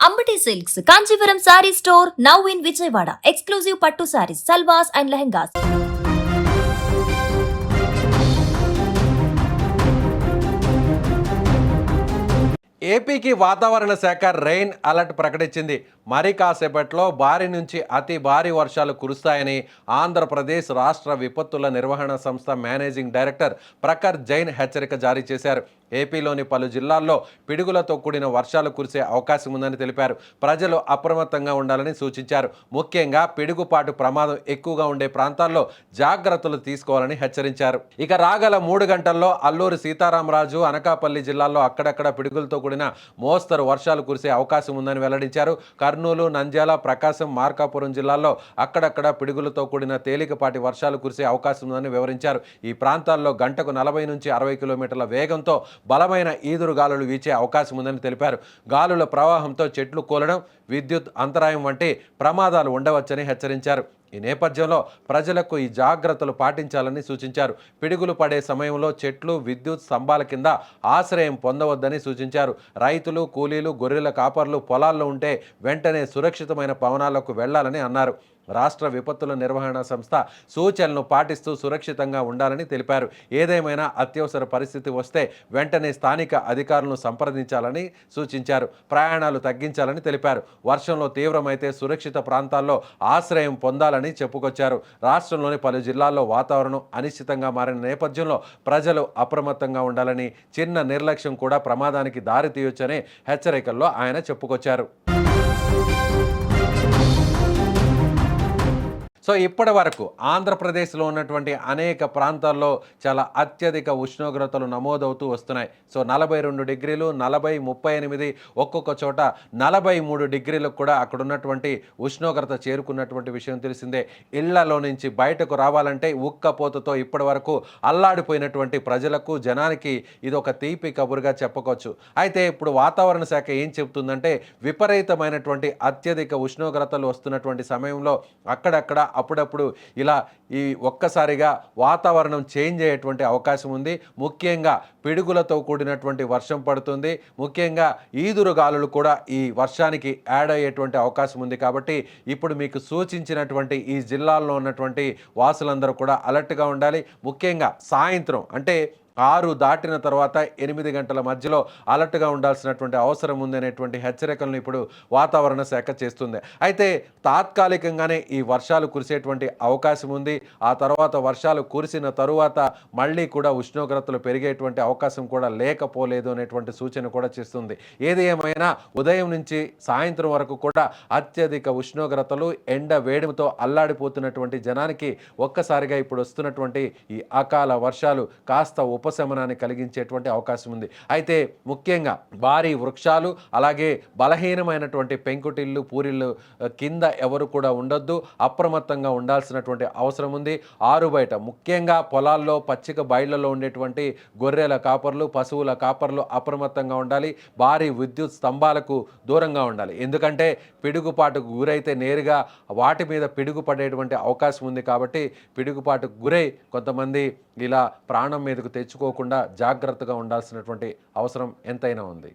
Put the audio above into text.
Ambati Silks, Kanchipuram Saree Store, now in Vijayawada. Exclusive Pattu sarees, salwars and lehengas. ఏపీకి వాతావరణ శాఖ rain alert ప్రకటించింది. మరి కాసేపట్లో భారీ నుంచి అతి భారీ వర్షాలు కురుస్తాయని ఆంధ్రప్రదేశ్ రాష్ట్ర విపత్తుల నిర్వహణ సంస్థ మేనేజింగ్ డైరెక్టర్ ప్రఖర్ జైన్ హెచ్చరిక జారీ చేశారు. ఏపీలోని పలు జిల్లాల్లో పిడుగులతో కూడిన వర్షాలు కురిసే అవకాశం ఉందని తెలిపారు. ప్రజలు అప్రమత్తంగా ఉండాలని సూచించారు. ముఖ్యంగా పిడుగుపాటు ప్రమాదం ఎక్కువగా ఉండే ప్రాంతాల్లో జాగ్రత్తలు తీసుకోవాలని హెచ్చరించారు. ఇక రాగల 3 గంటల్లో అల్లూరి సీతారామరాజు, అనకాపల్లి జిల్లాల్లో అక్కడక్కడ పిడుగులతో కూడిన మోస్తరు వర్షాలు కురిసే అవకాశం ఉందని వెల్లడించారు. కర్నూలు, నంద్యాల, ప్రకాశం, మార్కాపురం జిల్లాల్లో అక్కడక్కడ పిడుగులతో కూడిన తేలికపాటి వర్షాలు కురిసే అవకాశం ఉందని వివరించారు. ఈ ప్రాంతాల్లో గంటకు 40 నుంచి 60 కిలోమీటర్ల వేగంతో బలమైన ఈదురు గాలులు వీచే అవకాశం ఉందని తెలిపారు. గాలుల ప్రవాహంతో చెట్లు కూలడం, విద్యుత్ అంతరాయం వంటి ప్రమాదాలు ఉండవచ్చని హెచ్చరించారు. ఈ నేపథ్యంలో ప్రజలకు ఈ జాగ్రత్తలు పాటించాలని సూచించారు. పిడుగులు పడే సమయంలో చెట్లు, విద్యుత్ స్తంభాల కింద ఆశ్రయం పొందవద్దని సూచించారు. రైతులు, కూలీలు, గొర్రెల కాపర్లు పొలాల్లో ఉంటే వెంటనే సురక్షితమైన భవనాలకు వెళ్లాలని అన్నారు. రాష్ట్ర విపత్తుల నిర్వహణ సంస్థ సూచనలను పాటిస్తూ సురక్షితంగా ఉండాలని తెలిపారు. ఏదేమైనా అత్యవసర పరిస్థితి వస్తే వెంటనే స్థానిక అధికారులను సంప్రదించాలని సూచించారు. ప్రయాణాలు తగ్గించాలని తెలిపారు. వర్షంలో తీవ్రమైతే సురక్షిత ప్రాంతాల్లో ఆశ్రయం పొందాలని చెప్పుకొచ్చారు. రాష్ట్రంలోని పలు జిల్లాల్లో వాతావరణం అనిశ్చితంగా మారిన నేపథ్యంలో ప్రజలు అప్రమత్తంగా ఉండాలని, చిన్న నిర్లక్ష్యం కూడా ప్రమాదానికి దారితీయొచ్చని హెచ్చరికల్లో ఆయన చెప్పుకొచ్చారు. సో ఇప్పటి వరకు ఆంధ్రప్రదేశ్లో ఉన్నటువంటి అనేక ప్రాంతాల్లో చాలా అత్యధిక ఉష్ణోగ్రతలు నమోదవుతూ వస్తున్నాయి. సో 42 డిగ్రీలు, 40, 38, ఒక్కొక్క చోట 43 డిగ్రీలకు కూడా అక్కడ ఉన్నటువంటి ఉష్ణోగ్రత చేరుకున్నటువంటి విషయం తెలిసిందే. ఇళ్లలో నుంచి బయటకు రావాలంటే ఉక్కపోతతో ఇప్పటి వరకు అల్లాడిపోయినటువంటి ప్రజలకు, జనానికి ఇది ఒక తీపి కబురుగా చెప్పుకోవచ్చు. అయితే ఇప్పుడు వాతావరణ శాఖ ఏం చెబుతుందంటే, విపరీతమైనటువంటి అత్యధిక ఉష్ణోగ్రతలు వస్తున్నటువంటి సమయంలో అక్కడక్కడ అప్పుడప్పుడు ఇలా ఈ ఒక్కసారిగా వాతావరణం చేంజ్ అయ్యేటువంటి అవకాశం ఉంది. ముఖ్యంగా పిడుగులతో కూడినటువంటి వర్షం పడుతుంది. ముఖ్యంగా ఈదురు గాలులు కూడా ఈ వర్షానికి యాడ్ అయ్యేటువంటి అవకాశం ఉంది. కాబట్టి ఇప్పుడు మీకు సూచించినటువంటి ఈ జిల్లాల్లో ఉన్నటువంటి వాసులందరూ కూడా అలర్ట్గా ఉండాలి. ముఖ్యంగా సాయంత్రం అంటే 6 దాటిన తర్వాత 8 గంటల మధ్యలో అలర్ట్గా ఉండాల్సినటువంటి అవసరం ఉందనేటువంటి హెచ్చరికలను ఇప్పుడు వాతావరణ శాఖ చేస్తుంది. అయితే తాత్కాలికంగానే ఈ వర్షాలు కురిసేటువంటి అవకాశం ఉంది. ఆ తర్వాత వర్షాలు కురిసిన తరువాత మళ్ళీ కూడా ఉష్ణోగ్రతలు పెరిగేటువంటి అవకాశం కూడా లేకపోలేదు అనేటువంటి సూచన కూడా చేస్తుంది. ఏది ఏమైనా ఉదయం నుంచి సాయంత్రం వరకు కూడా అత్యధిక ఉష్ణోగ్రతలు, ఎండ వేడిమితో అల్లాడిపోతున్నటువంటి జనానికి ఒక్కసారిగా ఇప్పుడు వస్తున్నటువంటి ఈ అకాల వర్షాలు కాస్త ఉపశమనాన్ని కలిగించేటువంటి అవకాశం ఉంది. అయితే ముఖ్యంగా భారీ వృక్షాలు, అలాగే బలహీనమైనటువంటి పెంకుటిల్లు, పూరిళ్ళు కింద ఎవరు కూడా ఉండొద్దు. అప్రమత్తంగా ఉండాల్సినటువంటి అవసరం ఉంది. ఆరు బయట ముఖ్యంగా పొలాల్లో, పచ్చిక బయళ్లలో ఉండేటువంటి గొర్రెల కాపర్లు, పశువుల కాపర్లు అప్రమత్తంగా ఉండాలి. భారీ విద్యుత్ స్తంభాలకు దూరంగా ఉండాలి. ఎందుకంటే పిడుగుపాటుకు గురైతే నేరుగా వాటి మీద పిడుగు పడేటువంటి అవకాశం ఉంది. కాబట్టి పిడుగుపాటుకు గురై కొంతమంది ఇలా ప్రాణం మీదకు తెచ్చుకోకుండా జాగ్రత్తగా ఉండాల్సినటువంటి అవసరం ఎంతైనా ఉంది.